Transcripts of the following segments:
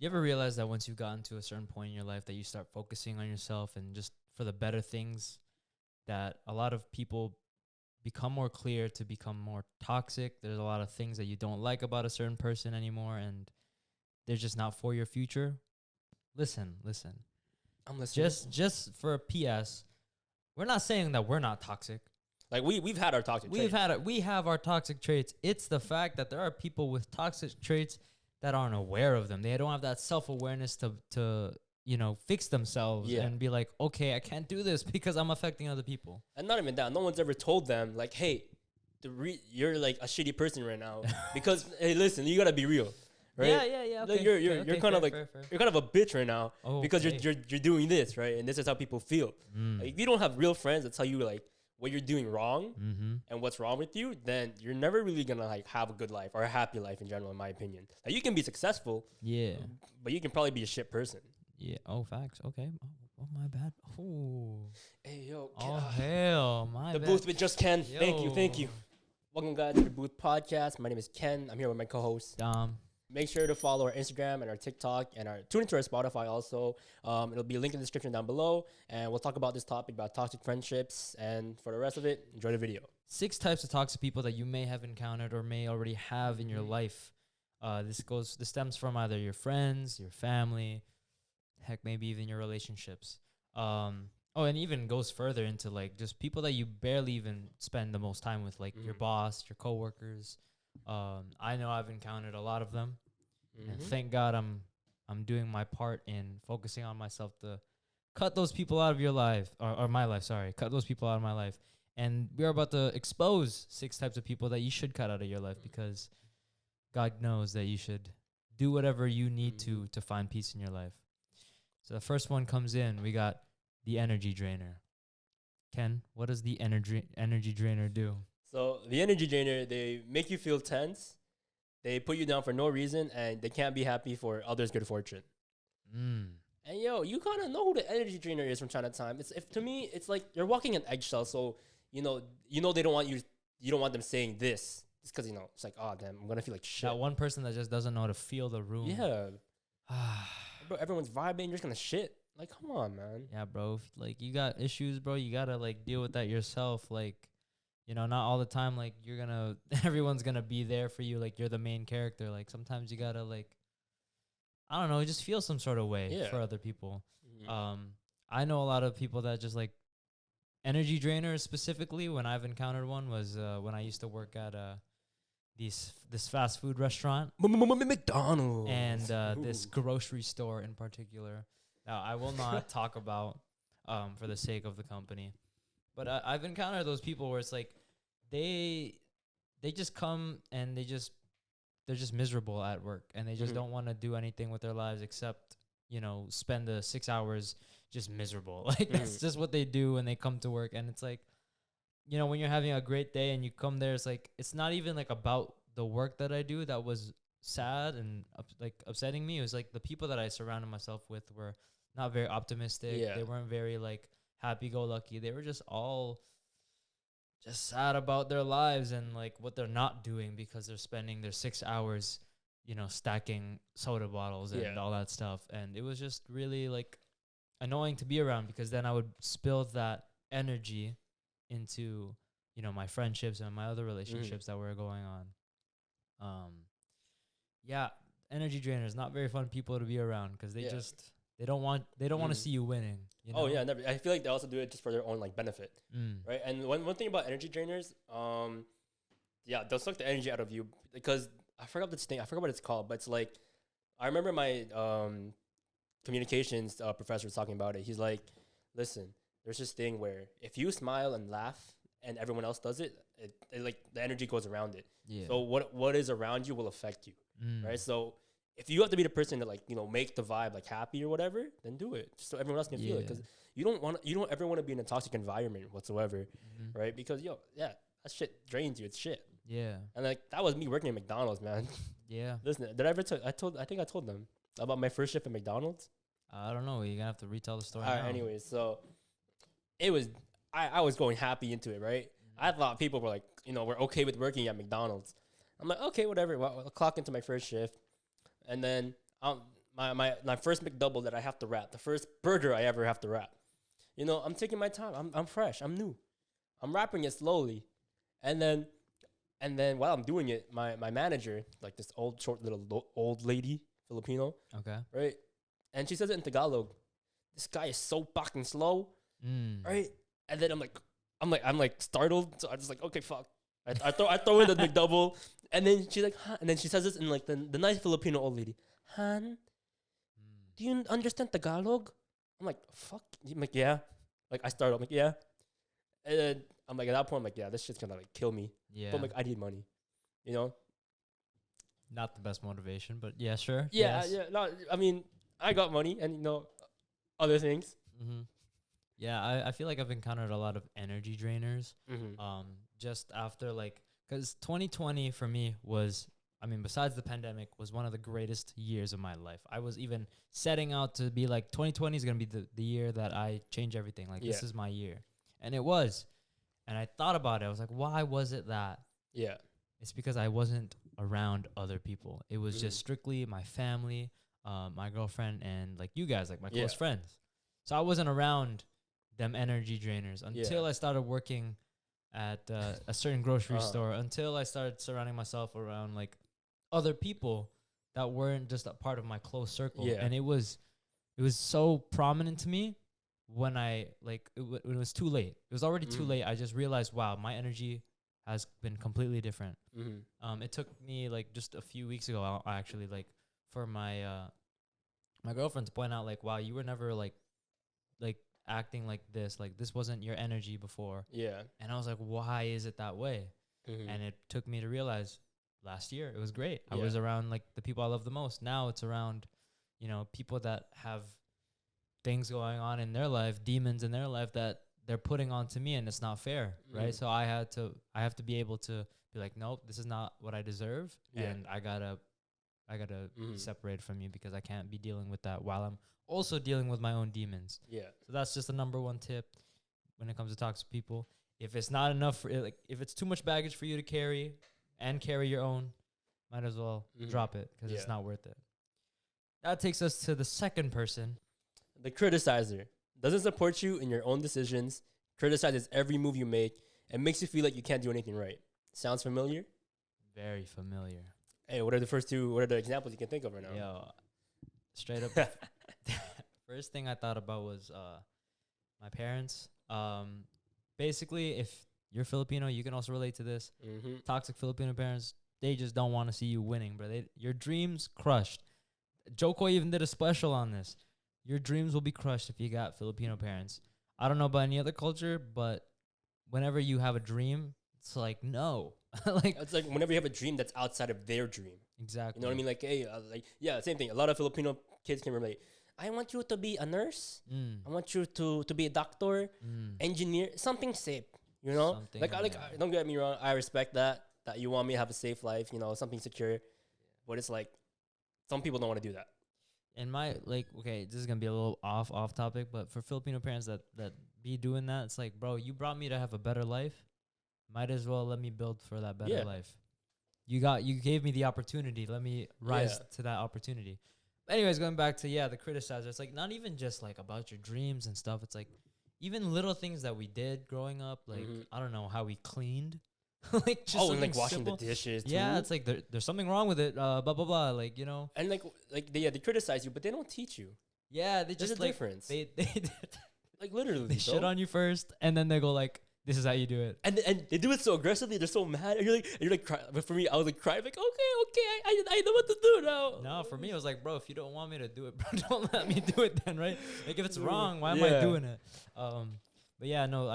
You ever realize that once you've gotten to a certain point in your life that you start focusing on yourself and just for the better things, that a lot of people become more clear to become more toxic. There's a lot of things that you don't like about a certain person anymore, and they're just not for your future. Listen. I'm listening. Just for a PS, we're not saying that we're not toxic. Like we've had our toxic traits. We have our toxic traits. It's the fact that there are people with toxic traits that aren't aware of them. They don't have that self-awareness to fix themselves and be like, okay, I can't do this because I'm affecting other people. And not even that. No one's ever told them like, hey, you're like a shitty person right now because hey, listen, you gotta be real. Right? Yeah. Okay. You're kind of like you're kind of a bitch right now because you're doing this, right? And this is how people feel. Like, if you don't have real friends that tell you like what you're doing wrong and what's wrong with you, then you're never really gonna like have a good life or a happy life in general, in my opinion. Like, you can be successful, but you can probably be a shit person. Yeah. Oh, facts. Okay. Oh, my bad. Oh. Hey yo. Oh hell, my bad. The booth booth with just Ken. Yo. Thank you. Welcome guys to the Booth Podcast. My name is Ken. I'm here with my co-host Dom. Make sure to follow our Instagram and our TikTok and tune into our Spotify also. It'll be linked in the description down below. And we'll talk about this topic about toxic friendships. And for the rest of it, enjoy the video. 6 types of toxic people that you may have encountered or may already have in your life. This stems from either your friends, your family, heck, maybe even your relationships. And even goes further into like just people that you barely even spend the most time with, like your boss, your coworkers. I know I've encountered a lot of them, and thank God I'm doing my part in focusing on myself to cut those people out of your life or my life. Sorry, cut those people out of my life. And we're about to expose 6 types of people that you should cut out of your life because God knows that you should do whatever you need to find peace in your life. So the first one comes in. We got the energy drainer. Ken, what does the energy drainer do? So the energy drainer, they make you feel tense. They put you down for no reason, and they can't be happy for others' good fortune. And yo, you kind of know who the energy drainer is from time to time. To me, it's like you're walking an eggshell. So you know they don't want you. You don't want them saying this. It's because it's like, oh damn, I'm gonna feel like shit. That one person that just doesn't know how to feel the room. Yeah. Bro, everyone's vibing. You're just gonna shit. Like, come on, man. Yeah, bro. Like, you got issues, bro. You gotta like deal with that yourself. Like, not all the time. Like, everyone's gonna be there for you. Like, you're the main character. Like, sometimes you gotta like, I don't know, just feel some sort of way for other people. I know a lot of people that just like energy drainers specifically. When I've encountered one was when I used to work at this fast food restaurant, McDonald's, and this grocery store in particular. Now, I will not talk about for the sake of the company, but I've encountered those people where it's like they just come and they're just miserable at work, and they just don't want to do anything with their lives except spend the 6 hours just miserable. Like, that's just what they do when they come to work. And it's like, when you're having a great day and you come there, it's like, it's not even like about the work that I do that was sad and upsetting me. It was like the people that I surrounded myself with were not very optimistic. They weren't very like happy-go-lucky. They were just all just sad about their lives and like what they're not doing because they're spending their 6 hours stacking soda bottles and all that stuff. And it was just really like annoying to be around because then I would spill that energy into my friendships and my other relationships that were going on. Energy drainers, not very fun people to be around because they don't want to see you winning. Oh yeah, never. I feel like they also do it just for their own like benefit, right? And one thing about energy drainers, they'll suck the energy out of you because I forgot what it's called, but it's like I remember my communications professor was talking about it. He's like, listen, there's this thing where if you smile and laugh and everyone else does it like the energy goes around it. Yeah. So what is around you will affect you, right? So if you have to be the person to like make the vibe like happy or whatever, then do it just so everyone else can feel it, because you don't ever want to be in a toxic environment whatsoever, right? Because that shit drains you. It's shit. Yeah. And like that was me working at McDonald's, man. Yeah. Listen, did I ever I think I told them about my first shift at McDonald's. I don't know. You're gonna have to retell the story. All right. Anyways, so it was I was going happy into it, right? I thought people were like, we're okay with working at McDonald's. I'm like, okay, whatever. Well, I'll clock into my first shift. And then my first McDouble that I have to wrap, the first burger I ever have to wrap. You know, I'm taking my time. I'm fresh. I'm new. I'm wrapping it slowly, and then while I'm doing it, my manager, like this short little old lady, Filipino, Okay. right, and she says it in Tagalog. This guy is so fucking slow, right? And then I'm like startled. So I'm just like, okay, fuck. I throw in the McDouble, and then she's like, huh? And then she says this in like the nice Filipino old lady, Han, do you understand Tagalog? I'm like, fuck. I'm like, yeah. Like I started. I'm like, yeah. And then I'm like, at that point, I'm like, yeah, this shit's gonna like kill me. Yeah. But I'm like, I need money, you know. Not the best motivation, but yeah, sure. Yeah, yes. yeah. No, I mean, I got money, and you know, other things. Mm-hmm. Yeah, I feel like I've encountered a lot of energy drainers. Just after like, because 2020 for me was, I mean, besides the pandemic, was one of the greatest years of my life. I was even setting out to be like, 2020 is gonna be the year that I change everything. Like this is my year, and it was. And I thought about it. I was like, why was it that? Yeah. It's because I wasn't around other people. It was just strictly my family, my girlfriend, and like you guys, like my close friends. So I wasn't around them energy drainers until I started working at a certain grocery store, until I started surrounding myself around like other people that weren't just a part of my close circle. Yeah. And it was so prominent to me when I like it was too late. It was already too late. I just realized, wow, my energy has been completely different. It took me like just a few weeks ago, I actually like for my my girlfriend to point out like, wow, you were never like acting like this wasn't your energy before. Yeah. And I was like, why is it that way? And it took me to realize last year it was great. I was around like the people I love the most. Now it's around, you know, people that have things going on in their life, demons in their life that they're putting onto me, and it's not fair, right? So I have to be able to be like, nope, this is not what I deserve, and I gotta separate from you because I can't be dealing with that while I'm also dealing with my own demons. Yeah. So that's just the number one tip when it comes to toxic people. If it's not enough for like, if it's too much baggage for you to carry and carry your own, might as well drop it because it's not worth it. That takes us to the second person. The criticizer doesn't support you in your own decisions, criticizes every move you make, and makes you feel like you can't do anything right. Sounds familiar? Very familiar. Hey, what are the examples you can think of right now? Yo, straight up. First thing I thought about was my parents. Basically, if you're Filipino, you can also relate to this. Toxic Filipino parents, they just don't want to see you winning, bro. Your dreams crushed. Joko even did a special on this. Your dreams will be crushed if you got Filipino parents. I don't know about any other culture, but whenever you have a dream, it's like, no. Like it's like whenever you have a dream that's outside of their dream. Exactly. You know what I mean? Like, hey, same thing. A lot of Filipino kids can relate. I want you to be a nurse. I want you to be a doctor, engineer, something safe. You know? Don't get me wrong. I respect that you want me to have a safe life, you know, something secure. But it's like, some people don't want to do that. And okay, this is gonna be a little off topic, but for Filipino parents that be doing that, it's like, bro, you brought me to have a better life. Might as well let me build for that better life. You gave me the opportunity. Let me rise to that opportunity. But anyways, going back to the criticizer, it's like not even just like about your dreams and stuff. It's like even little things that we did growing up, like I don't know how we cleaned. Like just and like washing simple. The dishes. Yeah, it's like there's something wrong with it. Blah blah blah. Like, you know. And like they criticize you, but they don't teach you. Yeah, they just There's a difference. They like literally they shit on you first, and then they go like, "This is how you do it." And they do it so aggressively. They're so mad. And you're like crying. But for me, I was like crying. Like, okay, I know what to do now. No, for me, it was like, bro, if you don't want me to do it, bro, don't let me do it then, right? Like if it's wrong, why am I doing it? But yeah, no,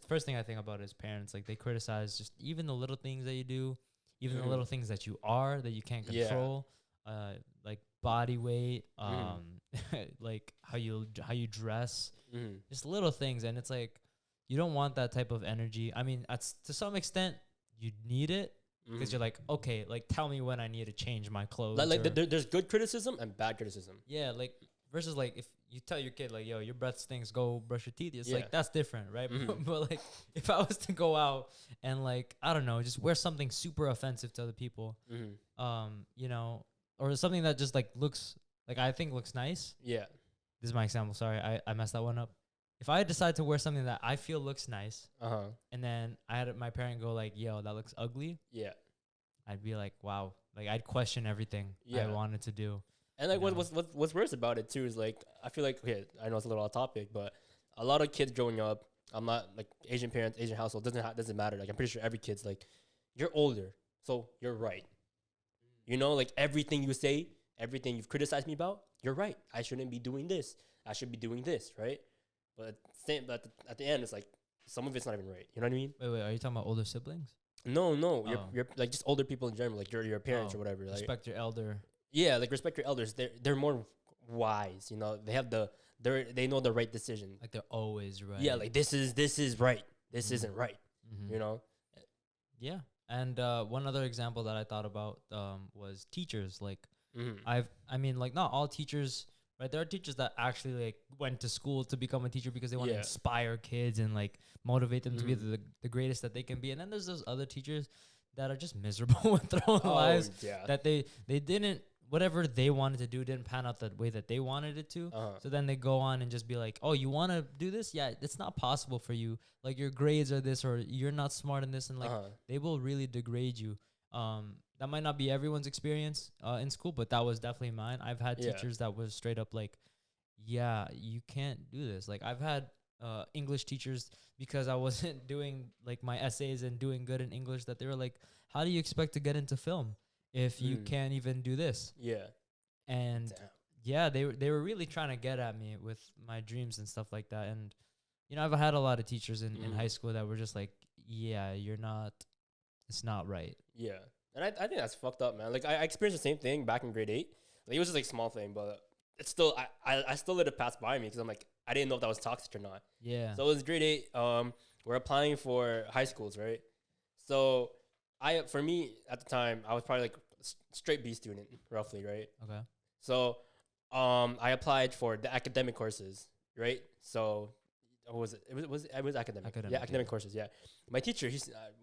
first thing I think about is parents. Like they criticize just even the little things that you do, even the little things that you are that you can't control, like body weight, like how you dress, just little things. And it's like, you don't want that type of energy. I mean, to some extent, you need it because you're like, okay, like tell me when I need to change my clothes. There's good criticism and bad criticism. Yeah, like versus like if you tell your kid like, yo, your breath stinks, go brush your teeth. It's like that's different, right? But like if I was to go out and like I don't know, just wear something super offensive to other people, you know, or something that just like looks like I think looks nice. Yeah. This is my example. Sorry, I messed that one up. If I decide to wear something that I feel looks nice, and then I had my parent go like, "Yo, that looks ugly," Yeah. I'd be like, "Wow!" Like I'd question everything I wanted to do. And like what's worse about it too is like I feel like, okay, I know it's a little off topic, but a lot of kids growing up, I'm not like Asian parents, Asian household, doesn't matter. Like I'm pretty sure every kid's like, you're older, so you're right. You know, like everything you say, everything you've criticized me about, you're right. I shouldn't be doing this. I should be doing this, right? But at the end, it's like some of it's not even right. You know what I mean? Wait, are you talking about older siblings? No, you're like just older people in general, like your parents or whatever. Like, respect your elder. Yeah, like respect your elders. They're more wise. You know, they have they know the right decision. Like they're always right. Yeah, like this is right. This isn't right. You know. Yeah, and one other example that I thought about was teachers. Like I mean, like not all teachers. Right, there are teachers that actually like went to school to become a teacher because they want to inspire kids and like motivate them to be the greatest that they can be. And then there's those other teachers that are just miserable with their own lives. Yeah. That they didn't, whatever they wanted to do didn't pan out the way that they wanted it to. So then they go on and just be like, "Oh, you want to do this? Yeah, it's not possible for you. Like your grades are this, or you're not smart in this," and like they will really degrade you. That might not be everyone's experience in school, but that was definitely mine. I've had teachers that was straight up like, "Yeah, you can't do this." Like I've had English teachers, because I wasn't doing like my essays and doing good in English, that they were like, "How do you expect to get into film if you can't even do this?" Yeah. And yeah, they were really trying to get at me with my dreams and stuff like that. And you know, I've had a lot of teachers in high school that were just like, "Yeah, it's not right." Yeah. And I think that's fucked up, man. Like I experienced the same thing back in grade 8. Like it was just like small thing, but it's still I still let it pass by me because I'm like, I didn't know if that was toxic or not. Yeah. So it was grade 8. We're applying for high schools, right? So for me at the time, I was probably like straight B student, roughly, right? Okay. So I applied for the academic courses, right? So what was it? It was academic. Yeah, academic courses. Yeah. My teacher,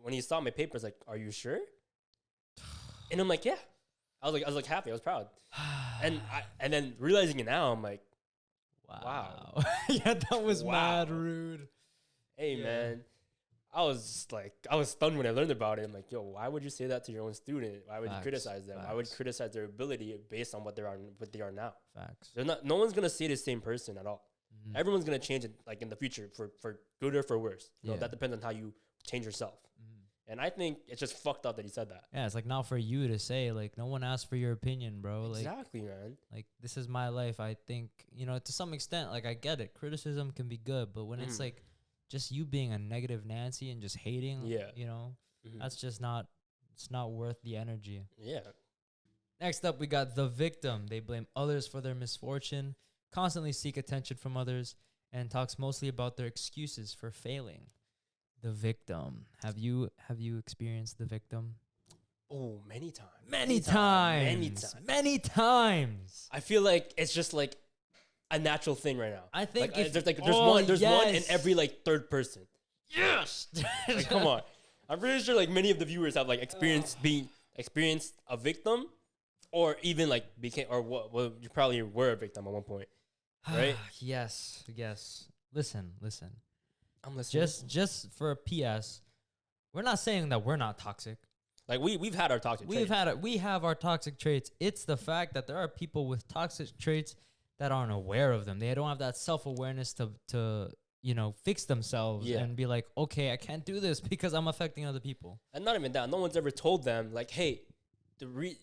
when he saw my papers, like, "Are you sure?" And I'm like, "Yeah." I was like happy. I was proud. And then realizing it now, I'm like, wow. Yeah, that was mad rude. Hey, man. I was stunned when I learned about it. I'm like, yo, why would you say that to your own student? Why would you criticize them? Why would you criticize their ability based on what they are now? Facts. No one's gonna see the same person at all. Everyone's gonna change it, like in the future, for good or for worse. You know, that depends on how you change yourself. And I think it's just fucked up that he said that. Yeah, it's like not for you to say. Like no one asked for your opinion, bro. Exactly, man. Like this is my life. I think, you know, to some extent, like I get it. Criticism can be good, but when it's like just you being a negative Nancy and just hating, you know, that's just not. It's not worth the energy. Yeah. Next up, we got the victim. They blame others for their misfortune, constantly seek attention from others, and talks mostly about their excuses for failing. The victim. Have you experienced the victim? Oh, many times. Many times. I feel like it's just like a natural thing right now. I think like, there's one in every like third person. Yes. Like, come on. I'm pretty sure like many of the viewers have like experienced a victim, or even like well, you probably were a victim at one point, right? Yes. Listen. I'm listening. Just for a PS, we're not saying that we're not toxic. Like we've had our toxic traits. We have our toxic traits. It's the fact that there are people with toxic traits that aren't aware of them. They don't have that self-awareness to you know, fix themselves and be like, okay, I can't do this because I'm affecting other people. And not even that. No one's ever told them like, hey,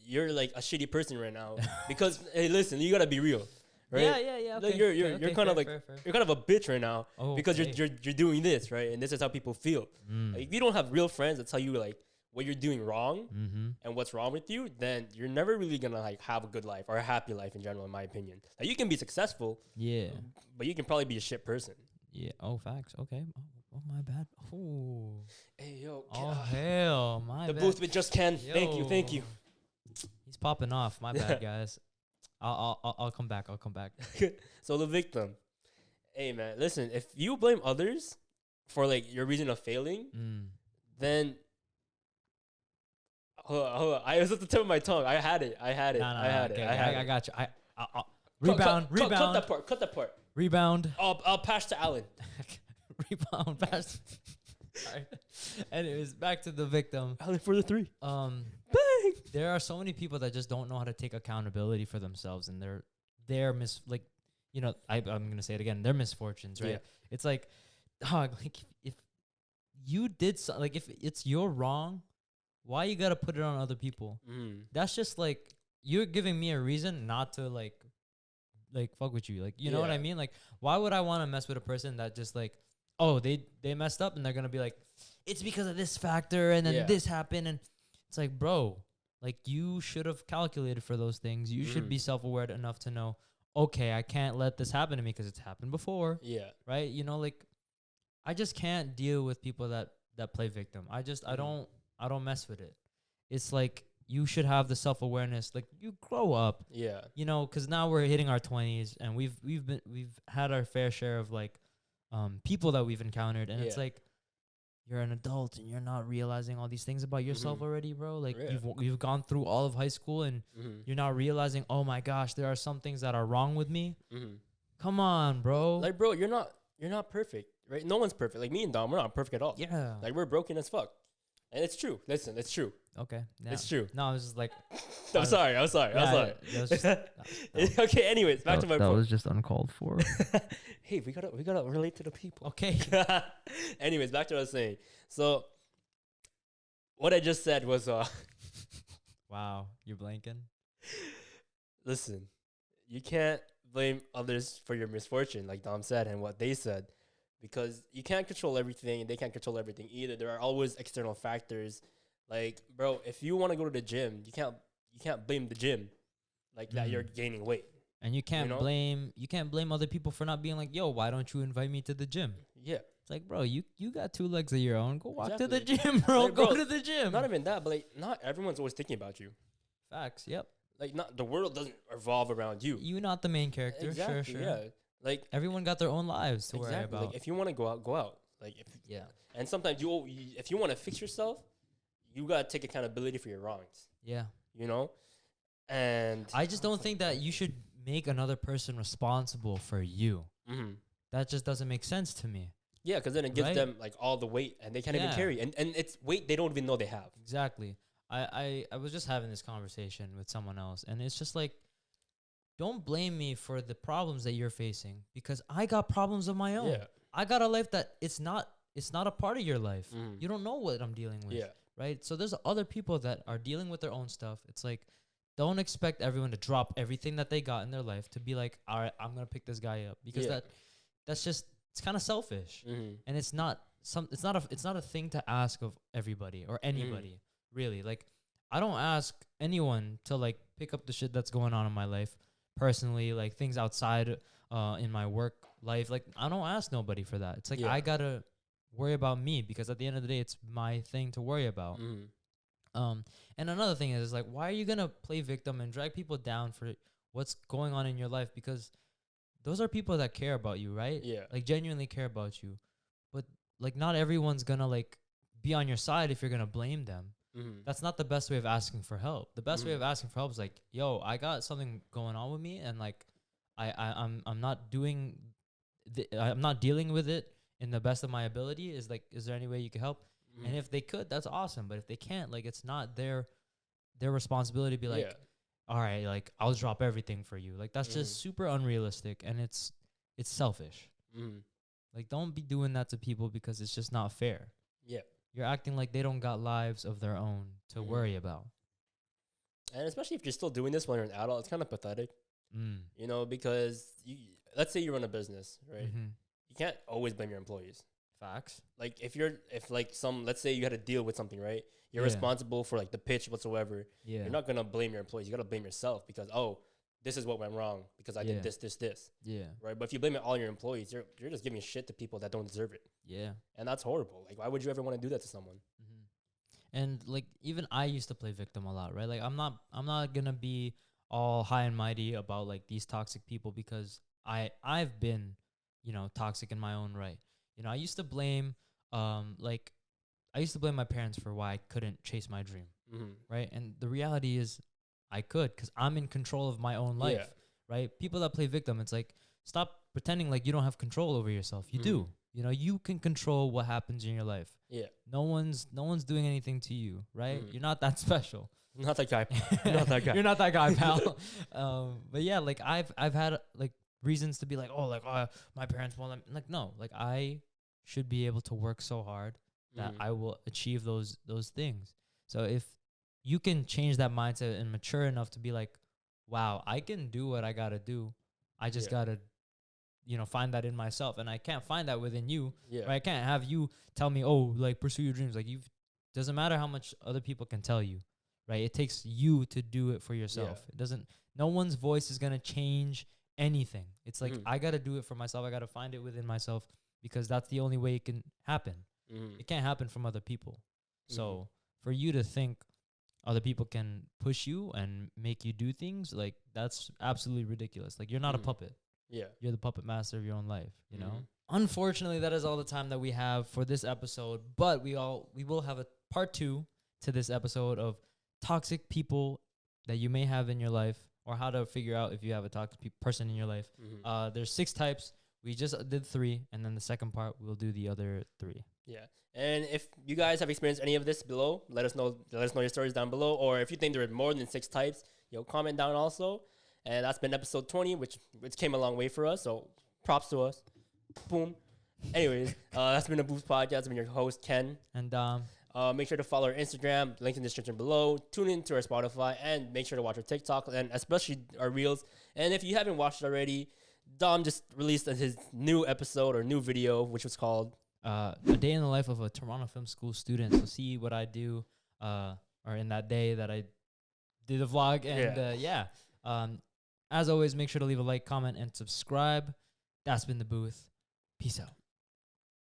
you're like a shitty person right now because hey, listen, you gotta be real. Right? Yeah. Okay. Like you're kind of like you're kind of a bitch right now because you're doing this, right? And this is how people feel. Like, if you don't have real friends that tell you like what you're doing wrong and what's wrong with you, then you're never really gonna like have a good life or a happy life in general, in my opinion. Like, you can be successful, but you can probably be a shit person. Yeah. Oh, facts. Okay. Oh, my bad. Oh. Hey, yo. Oh, hell, my bad. The booth with just Ken. Yo. Thank you. He's popping off. My bad, guys. I'll come back. So the victim. Hey, man, listen. If you blame others for like your reason of failing, then hold on. I was at the tip of my tongue. I had it. I got you. Rebound. Cut that part. Cut that part. Rebound. I'll pass to Alan. Rebound. Pass. Sorry. Anyways, back to the victim. Alan for the 3. Bang. There are so many people that just don't know how to take accountability for themselves and I'm gonna say it again. Their misfortunes, right? Yeah. It's like, dog. Like if you did like if it's your wrong, why you gotta put it on other people? That's just like you're giving me a reason not to like fuck with you. Like you know what I mean? Like why would I want to mess with a person that just like, oh, they messed up and they're gonna be like, it's because of this factor and then this happened, and it's like, bro, like you should have calculated for those things. You should be self-aware enough to know, okay, I can't let this happen to me because it's happened before. Yeah. Right? You know, like I just can't deal with people that play victim. I don't mess with it. It's like you should have the self-awareness. Like you grow up. Yeah. You know, because now we're hitting our 20s and we've had our fair share of like people that we've encountered, and it's like you're an adult and you're not realizing all these things about yourself already, bro. Like you've gone through all of high school and you're not realizing, oh my gosh, there are some things that are wrong with me. Come on, bro. Like, bro, you're not perfect, right? No one's perfect. Like me and Dom, we're not perfect at all. Yeah. Like we're broken as fuck. And it's true. Listen, it's true. Okay. Yeah. It's true. No, I was just like, I'm sorry. Okay, anyways, back to my point. That was just uncalled for. Hey, we gotta relate to the people. Okay. Anyways, back to what I was saying. So what I just said was wow, you're blanking. Listen, you can't blame others for your misfortune, like Dom said and what they said. Because you can't control everything and they can't control everything either. There are always external factors. Like, bro, if you want to go to the gym, you can't blame the gym like that you're gaining weight. And you can't blame other people for not being like, yo, why don't you invite me to the gym? Yeah. It's like, bro, you got 2 legs of your own. Go walk to the gym, bro. Like, go to the gym. Not even that, but like not everyone's always thinking about you. Facts, yep. Like not the world doesn't revolve around you. You're not the main character. Exactly, sure. Yeah. Like everyone got their own lives to worry about. Like if you want to go out, go out. Like and sometimes if you want to fix yourself, you gotta take accountability for your wrongs. Yeah. You know, and I just don't think that you should make another person responsible for you. That just doesn't make sense to me. Yeah, because then it gives them like all the weight, and they can't even carry, and it's weight they don't even know they have. Exactly. I was just having this conversation with someone else, and it's just like, don't blame me for the problems that you're facing because I got problems of my own. Yeah. I got a life that it's not a part of your life. You don't know what I'm dealing with. Yeah. Right? So there's other people that are dealing with their own stuff. It's like, don't expect everyone to drop everything that they got in their life to be like, all right, I'm going to pick this guy up because that's just, it's kind of selfish. And it's not a thing to ask of everybody or anybody really. Like I don't ask anyone to like pick up the shit that's going on in my life. Personally, like things outside in my work life, like I don't ask nobody for that. It's like I gotta worry about me because at the end of the day, it's my thing to worry about. And another thing is like, why are you gonna play victim and drag people down for what's going on in your life? Because those are people that care about you, right? Yeah, like genuinely care about you. But like, not everyone's gonna like be on your side if you're gonna blame them. That's not the best way of asking for help. The best way of asking for help is like, yo, I got something going on with me, and like, I'm not dealing with it in the best of my ability. Is like, is there any way you could help? And if they could, that's awesome. But if they can't, like, it's not their responsibility to be like, all right, like I'll drop everything for you. Like that's just super unrealistic, and it's selfish. Like don't be doing that to people because it's just not fair. Yeah. You're acting like they don't got lives of their own to worry about. And especially if you're still doing this when you're an adult, it's kind of pathetic. You know, because let's say you run a business, right? You can't always blame your employees. Facts. Like let's say you had to deal with something, right? You're responsible for like the pitch whatsoever. Yeah. You're not going to blame your employees. You got to blame yourself because, this is what went wrong because I did this. Yeah. Right. But if you blame it all on your employees, you're just giving shit to people that don't deserve it. Yeah. And that's horrible. Like, why would you ever want to do that to someone? And like, even I used to play victim a lot, right? Like, I'm not gonna be all high and mighty about like these toxic people because I've been, toxic in my own right. I used to blame, my parents for why I couldn't chase my dream. Right. And the reality is, I could because I'm in control of my own life, right? People that play victim, it's like, stop pretending like you don't have control over yourself. You do. You know, you can control what happens in your life. Yeah. No one's doing anything to you, right? You're not that special. Not that guy. Not that guy. You're not that guy, pal. But yeah, like I've had like reasons to be like, oh, like my parents won't let me. Like, no, like I should be able to work so hard that I will achieve those things. So if you can change that mindset and mature enough to be like, wow, I can do what I gotta do. I just gotta, you know, find that in myself, and I can't find that within you. Right? I can't have you tell me, oh, like pursue your dreams. Like doesn't matter how much other people can tell you, right? It takes you to do it for yourself. It doesn't. No one's voice is gonna change anything. It's like I gotta do it for myself. I gotta find it within myself, because that's the only way it can happen. It can't happen from other people. So for you to think other people can push you and make you do things, like that's absolutely ridiculous. Like you're not a puppet. Yeah. You're the puppet master of your own life, you know? Unfortunately, that is all the time that we have for this episode, but we will have a part 2 to this episode of toxic people that you may have in your life, or how to figure out if you have a toxic person in your life. There's 6 types. We just did 3, and then the second part we'll do the other 3. Yeah. And if you guys have experienced any of this below, let us know your stories down below. Or if you think there are more than 6 types, comment down also. And that's been episode 20, which came a long way for us. So props to us. Boom. Anyways, that's been the Boost Podcast. I've been your host, Ken. And make sure to follow our Instagram, link in the description below. Tune in to our Spotify, and make sure to watch our TikTok, and especially our Reels. And if you haven't watched it already, Dom just released his new episode or new video, which was called A Day in the Life of a Toronto Film School Student. So see what I do or in that day that I did the vlog. And as always, make sure to leave a like, comment, and subscribe. That's been The Booth. Peace out.